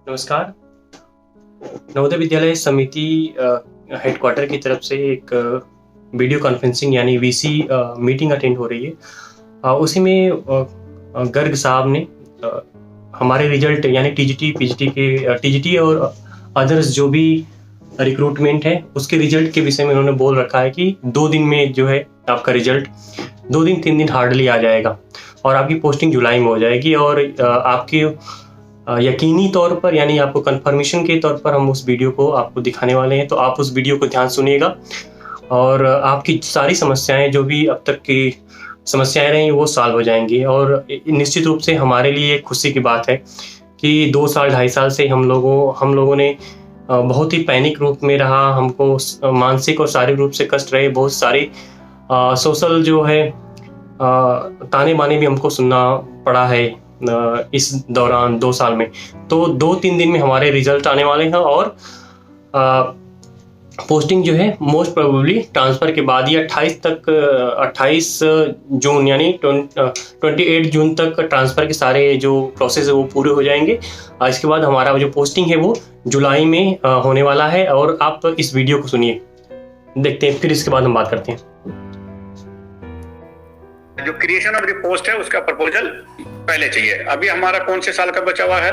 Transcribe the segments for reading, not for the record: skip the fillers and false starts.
नमस्कार। नवोदय विद्यालय समिति हेडक्वार्टर की तरफ से एक वीडियो कॉन्फ्रेंसिंग यानी वीसी मीटिंग अटेंड हो रही है। उसी में गर्ग साहब ने हमारे रिजल्ट यानी टीजीटी और अदर्स जो भी रिक्रूटमेंट है उसके रिजल्ट के विषय में उन्होंने बोल रखा है कि 2 दिन में जो है आपका रिजल्ट 2 दिन 3 दिन हार्डली आ जाएगा और आपकी पोस्टिंग जुलाई में हो जाएगी। और आपके यकीनी तौर पर यानी आपको कंफर्मेशन के तौर पर हम उस वीडियो को आपको दिखाने वाले हैं, तो आप उस वीडियो को ध्यान सुनिएगा और आपकी सारी समस्याएं जो भी अब तक की समस्याएं रही वो सॉल्व हो जाएंगी। और निश्चित रूप से हमारे लिए खुशी की बात है कि 2 साल 2.5 साल से हम लोगों ने बहुत ही पैनिक रूप में रहा, हमको मानसिक और शारीरिक रूप से कष्ट रहे, बहुत सारे सोशल जो है ताने बाने भी हमको सुनना पड़ा है इस दौरान 2 साल में। तो 2-3 दिन में हमारे रिजल्ट आने वाले हैं और पोस्टिंग जो है मोस्ट प्रोबेबली ट्रांसफर के बाद ही 28 जून यानी 28 जून तक ट्रांसफर के सारे जो प्रोसेस है वो पूरे हो जाएंगे। इसके बाद हमारा जो पोस्टिंग है वो जुलाई में होने वाला है। और आप इस वीडियो को सुनिए, देखते हैं, फिर इसके बाद हम बात करते हैं। जो क्रिएशन ऑफ द पोस्ट है उसका प्रपोजल पहले चाहिए। अभी हमारा कौन से साल का बचा हुआ है?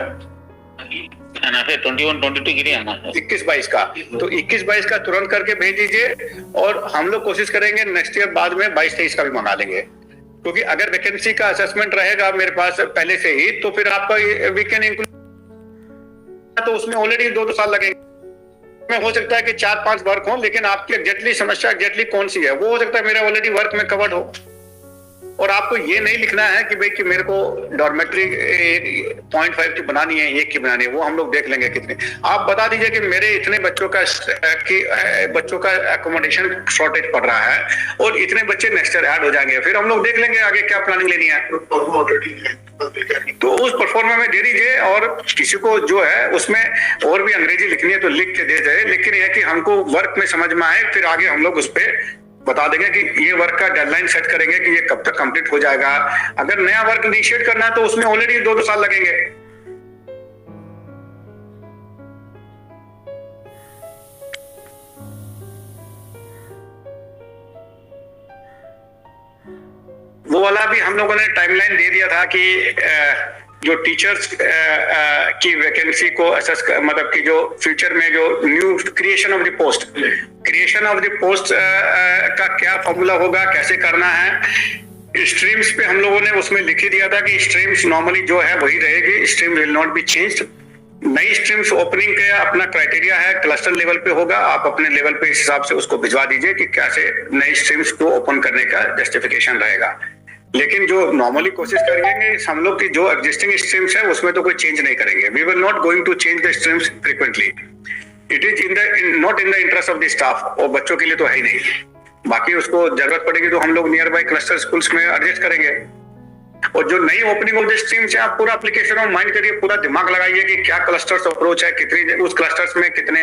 21-22 गिरे आना है 21-22 का। तो 21-22 का तुरंत करके भेज दीजिए और हम लोग कोशिश करेंगे नेक्स्ट ईयर बाद में 22-23 का भी मंगा लेंगे, क्योंकि अगर वैकेंसी का असेसमेंट रहेगा मेरे पास पहले से ही तो फिर आपका वी कैन इंक्लूड, तो उसमें ऑलरेडी 2 साल लगेंगे। हो सकता है कि 4-5 वर्क हो, लेकिन आपकी एग्जैक्टली समस्या एग्जैक्टली कौन सी है वो हो सकता है मेरा ऑलरेडी वर्क में कवर्ड हो। और आपको ये नहीं लिखना है कि भाई कि मेरे को डॉर्मेट्री 0.5 की बनानी है, 1 की बनानी है, वो हम लोग देख लेंगे कितने। आप बता दीजिए कि मेरे इतने बच्चों का एकोमोडेशन शॉर्टेज पड़ रहा है और इतने बच्चे नेक्स्ट ईयर ऐड हो जाएंगे, फिर हम लोग देख लेंगे आगे क्या प्लानिंग लेनी है। तो उस परफॉर्मा में दे दीजिए और किसी को जो है उसमें और भी अंग्रेजी लिखनी है तो लिख के दे दे, लेकिन यह कि हमको वर्क में समझ में आए, फिर आगे हम लोग उस पर बता देंगे कि ये वर्क का डेडलाइन सेट करेंगे कि ये कब तक कंप्लीट हो जाएगा। अगर नया वर्क इनिशिएट करना है तो उसमें ऑलरेडी 2 साल लगेंगे। वो वाला भी हम लोगों ने टाइमलाइन दे दिया था कि जो टीचर्स की वैकेंसी को असेस मतलब कि जो फ्यूचर में जो new creation of the post का क्या फॉर्मूला होगा, कैसे करना है। स्ट्रीम्स पे हम लोगों ने उसमें लिख ही दिया था कि स्ट्रीम्स नॉर्मली जो है वही रहेगी, stream will not be changed. नई स्ट्रीम्स ओपनिंग का अपना क्राइटेरिया है, क्लस्टर लेवल पे होगा, आप अपने लेवल पे इस हिसाब से उसको भिजवा दीजिए कि कैसे नई स्ट्रीम्स को ओपन करने का जस्टिफिकेशन रहेगा। लेकिन जो नॉर्मली कोशिश करेंगे हम लोग की जो एग्जिस्टिंग स्ट्रीम्स है उसमें तो कोई चेंज नहीं करेंगे। We will not going to change the streams frequently, it is not in the interest of the staff, और बच्चों के लिए तो है ही नहीं। बाकी उसको जरूरत पड़ेगी तो हम लोग नियर बाय क्लस्टर स्कूल्स में एडजस्ट करेंगे। और जो नई ओपनिंग ऑफ द स्ट्रीम्स है आप पूरा एप्लीकेशन में माइंड करिए, पूरा दिमाग लगाइए कि क्या क्लस्टर्स अप्रोच है, कितनी उस क्लस्टर्स में कितने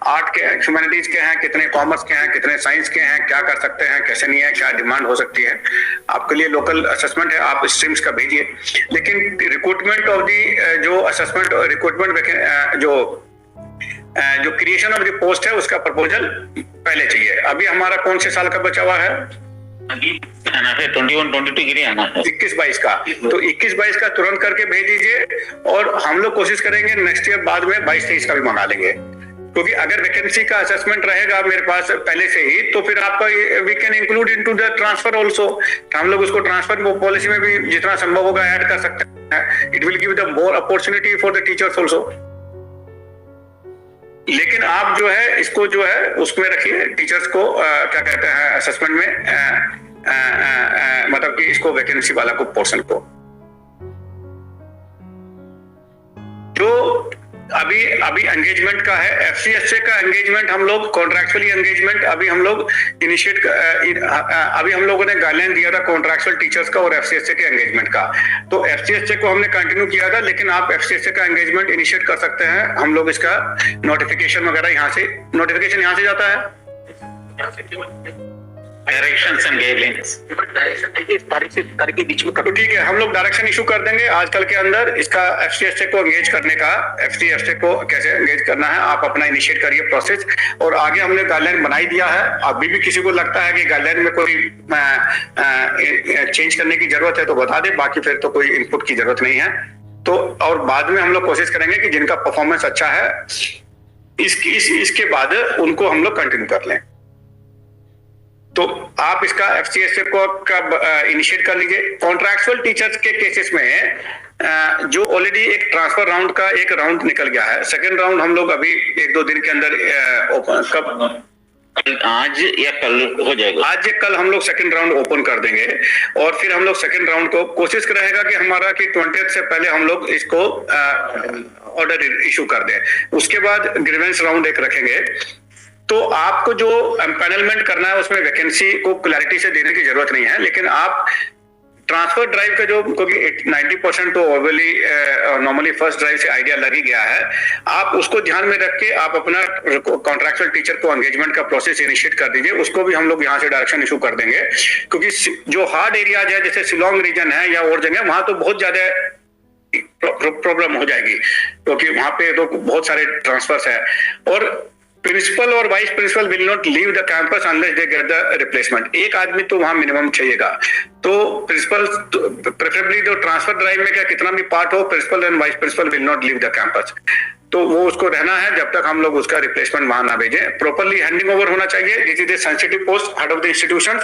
आर्ट के ह्यूमैनिटीज के हैं, कितने कॉमर्स के हैं, कितने साइंस के हैं, क्या कर सकते हैं, कैसे नहीं है, क्या डिमांड हो सकती है। आपके लिए लोकल असेसमेंट है, आप स्ट्रीम्स का भेजिए, लेकिन रिक्रूटमेंट ऑफ दी जो असेसमेंट रिक्रूटमेंट जो क्रिएशन ऑफ द पोस्ट है उसका प्रपोजल पहले चाहिए। अभी हमारा कौन से साल का बचा हुआ है? 21-22 गिरे आना है 21-22 का। तो 21-22 का तुरंत करके भेज दीजिए और हम लोग कोशिश करेंगे नेक्स्ट ईयर बाद में 22-23 का भी मंगा लेंगे, क्योंकि अगर वैकेंसी का असेसमेंट रहेगा मेरे पास पहले से ही तो फिर आपका we can include into the transfer also. हम लोग उसको ट्रांसफर पॉलिसी में भी जितना संभव होगा ऐड कर सकते हैं। It will give the more opportunity for the teachers also. लेकिन आप जो है इसको जो है उसमें रखिए, टीचर्स को क्या कहते हैं असेसमेंट में मतलब कि इसको वैकेंसी वाला को पोर्शन को जो अभी एंगेजमेंट का है, एफसीएसए का एंगेजमेंट हम लोग कॉन्ट्रैक्चुअली एंगेजमेंट अभी हम लोग इनिशिएट अभी हम लोगों ने गाइडलाइन दिया था कॉन्ट्रैक्चुअल टीचर्स का और एफसीएसए के एंगेजमेंट का। तो एफसीएसए को हमने कंटिन्यू किया था, लेकिन आप एफसीएसए का एंगेजमेंट इनिशिएट कर सकते हैं। हम लोग इसका नोटिफिकेशन वगैरह यहाँ से जाता है डायरेक्शंस एंड गाइडलाइंस तारीख के बीच में तो ठीक है, हम लोग डायरेक्शन इशू कर देंगे आजकल के अंदर। इसका एफसीएसए को एंगेज करने का, एफसीएसए को कैसे एंगेज करना है, आप अपना इनिशिएट करिए प्रोसेस। और आगे हमने गाइडलाइन बनाई दिया है। अभी भी किसी को लगता है कि गाइडलाइन में कोई चेंज करने की जरूरत है तो बता दे, बाकी फिर तो कोई इनपुट की जरूरत नहीं है। तो और बाद में हम लोग कोशिश करेंगे कि जिनका परफॉर्मेंस अच्छा है इसके बाद उनको हम लोग कंटिन्यू कर लें। तो आप इसका एफसीएसए को इनिशिएट कर लीजिए। कॉन्ट्रैक्चुअल टीचर्स के केसेस में जो ऑलरेडी एक ट्रांसफर राउंड का एक राउंड निकल गया है, सेकंड राउंड हम लोग अभी 1-2 दिन के अंदर ओपन आज या कल हो जाएगा। आज या कल हम लोग सेकंड राउंड ओपन कर देंगे और फिर हम लोग सेकंड राउंड को कोशिश रहेगा कि हमारा कि 20th से पहले हम लोग इसको ऑर्डर इशू कर दें। उसके बाद ग्रीवेंस राउंड एक रखेंगे। तो आपको जो एम्पैनलमेंट करना है उसमें वैकेंसी को क्लैरिटी से देने की जरूरत नहीं है, लेकिन आप ट्रांसफर ड्राइव का जो क्योंकि 90% तो ओवरली नॉर्मली फर्स्ट ड्राइव से आइडिया लग ही गया है, आप उसको ध्यान में रख के आप अपना कॉन्ट्रैक्चुअल टीचर को एंगेजमेंट का प्रोसेस इनिशिएट कर दीजिए। उसको भी हम लोग यहाँ से डायरेक्शन इशू कर देंगे, क्योंकि जो हार्ड एरियाज है जैसे शिलोंग रीजन है या और जगह, वहां तो बहुत ज्यादा प्रॉब्लम हो जाएगी, क्योंकि वहां पे तो बहुत सारे ट्रांसफर्स है। और प्रिंसिपल और vice principal will not leave the campus unless they get the replacement. एक आदमी तो वहां मिनिमम चाहिएगा। तो प्रिंसिपल प्रेफरेबली जो ट्रांसफर ड्राइव में क्या कितना भी पार्ट हो, principal and vice principal will not leave the campus. तो वो उसको रहना है जब तक हम लोग उसका रिप्लेसमेंट वहां ना भेजें। प्रॉपरली हैंडिंग ओवर होना चाहिए। This is a sensitive post, head of the institution.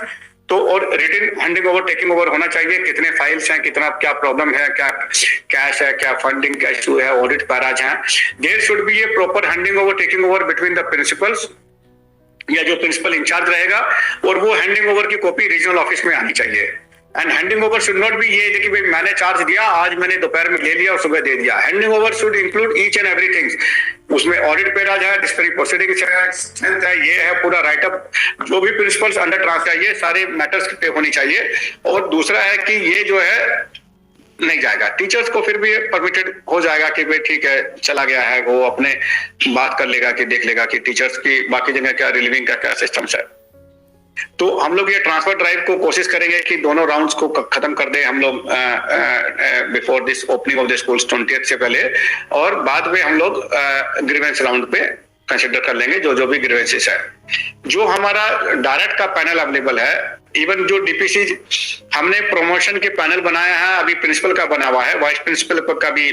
तो और written handing over taking over होना चाहिए। कितने फाइल्स हैं, कितना क्या प्रॉब्लम है, क्या कैश है, क्या फंडिंग का इशू है, ऑडिट पैराज है। There should be a proper handing over taking over between the principals या जो प्रिंसिपल इंचार्ज रहेगा, और वो हैंडिंग ओवर की कॉपी रीजनल ऑफिस में आनी चाहिए। And handing over should not be ये कि भाई मैंने चार्ज दिया, आज मैंने दोपहर में ले लिया और सुबह दे दिया। Handing over should include each and everything. उसमें ऑडिट पेराज है, डिस्प्लिनरी प्रोसीडिंग्स है, ये है पूरा राइटअप। जो भी प्रिंसिपल्स अंडर ट्रांसफर है, ये सारे मैटर्स पे होनी चाहिए। और दूसरा है कि ये जो है नहीं जाएगा, टीचर्स को फिर भी परमिटेड हो जाएगा कि भाई ठीक है चला गया है, वो अपने बात कर लेगा कि देख लेगा कि टीचर्स की बाकी जगह क्या रिलीविंग का क्या सिस्टम्स है। तो हम लोग ये ट्रांसफर ड्राइव को कोशिश करेंगे कि दोनों राउंड्स को खत्म कर दें हम लोग before this opening of the schools 20th से पहले। और बाद में हम लोग ग्रीवेंस राउंड पे कंसिडर कर लेंगे जो भी ग्रीवेंसेस है। जो हमारा डायरेक्ट का पैनल अवेलेबल है, इवन जो डीपीसी हमने प्रमोशन के पैनल बनाया है, अभी प्रिंसिपल का बना हुआ है, वाइस प्रिंसिपल का भी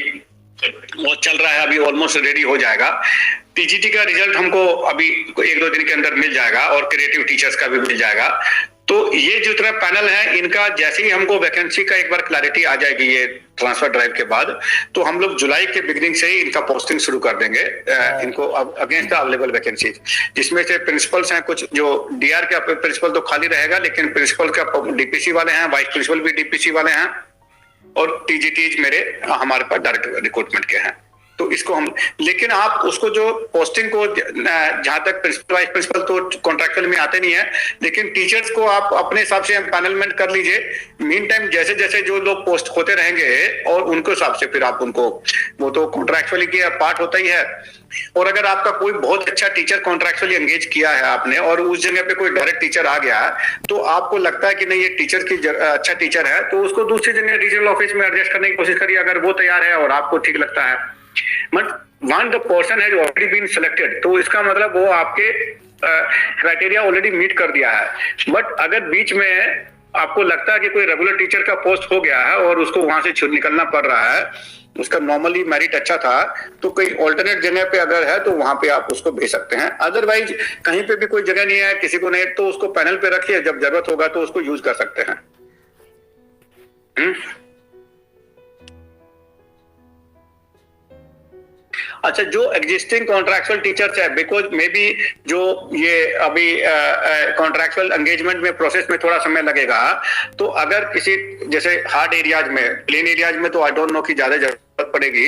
वो चल रहा है, अभी ऑलमोस्ट रेडी हो जाएगा। टीजीटी का रिजल्ट हमको अभी 1-2 दिन के अंदर मिल जाएगा और क्रिएटिव टीचर्स का भी मिल जाएगा। तो ये जितना पैनल है इनका जैसे ही हमको वैकेंसी का एक बार क्लैरिटी आ जाएगी ये ट्रांसफर ड्राइव के बाद, तो हम लोग जुलाई के बिगिनिंग से ही इनका पोस्टिंग शुरू कर देंगे इनको अगेंस्ट द अवेलेबल वैकेंसीज, जिसमें से प्रिंसिपल्स हैं कुछ, जो डीआर का प्रिंसिपल तो खाली रहेगा, लेकिन प्रिंसिपल का डीपीसी वाले हैं, वाइस प्रिंसिपल भी डीपीसी वाले हैं, और टीजीटी मेरे हमारे पास डायरेक्ट रिक्रूटमेंट के हैं। तो इसको हम, लेकिन आप उसको जो पोस्टिंग को जहां तक प्रिंसिपल वाइस प्रिंसिपल तो कॉन्ट्रैक्चुअल में आते नहीं है, लेकिन टीचर्स को आप अपने हिसाब से पैनलमेंट कर लीजिए। मीन टाइम जैसे जैसे जो लोग पोस्ट होते रहेंगे और उनके हिसाब से फिर आप उनको, वो तो कॉन्ट्रैक्चुअली की पार्ट होता ही है। और अगर आपका कोई बहुत अच्छा टीचर कॉन्ट्रैक्चुअली एंगेज किया है आपने और उस जगह पे कोई डायरेक्ट टीचर आ गया है, तो आपको लगता है कि नहीं ये टीचर की अच्छा टीचर है, तो उसको दूसरी जगह रीजनल ऑफिस में एडजस्ट करने की कोशिश करिए, अगर वो तैयार है और आपको ठीक लगता है। But one the person has already been selected, तो इसका मतलब वो आपके क्राइटेरिया ऑलरेडी मीट कर दिया है। बट अगर बीच में आपको लगता है कि कोई रेगुलर टीचर का पोस्ट हो गया है और उसको वहां से निकलना पड़ रहा है, उसका नॉर्मली मेरिट अच्छा था, तो कोई ऑल्टरनेट जगह पे अगर है तो वहां पे आप उसको भेज सकते हैं। अदरवाइज कहीं पे भी कोई जगह नहीं है, किसी को नहीं, तो उसको पैनल पे रखिए, जब जरूरत होगा तो उसको यूज कर सकते हैं। अच्छा, जो एग्जिस्टिंग कॉन्ट्रैक्चुअल टीचर्स है, बिकॉज मे बी जो ये अभी कॉन्ट्रैक्चुअल एंगेजमेंट में प्रोसेस में थोड़ा समय लगेगा, तो अगर किसी जैसे हार्ड एरियाज में, प्लेन एरियाज में तो आई डोंट नो कि ज्यादा जरूरत पड़ेगी,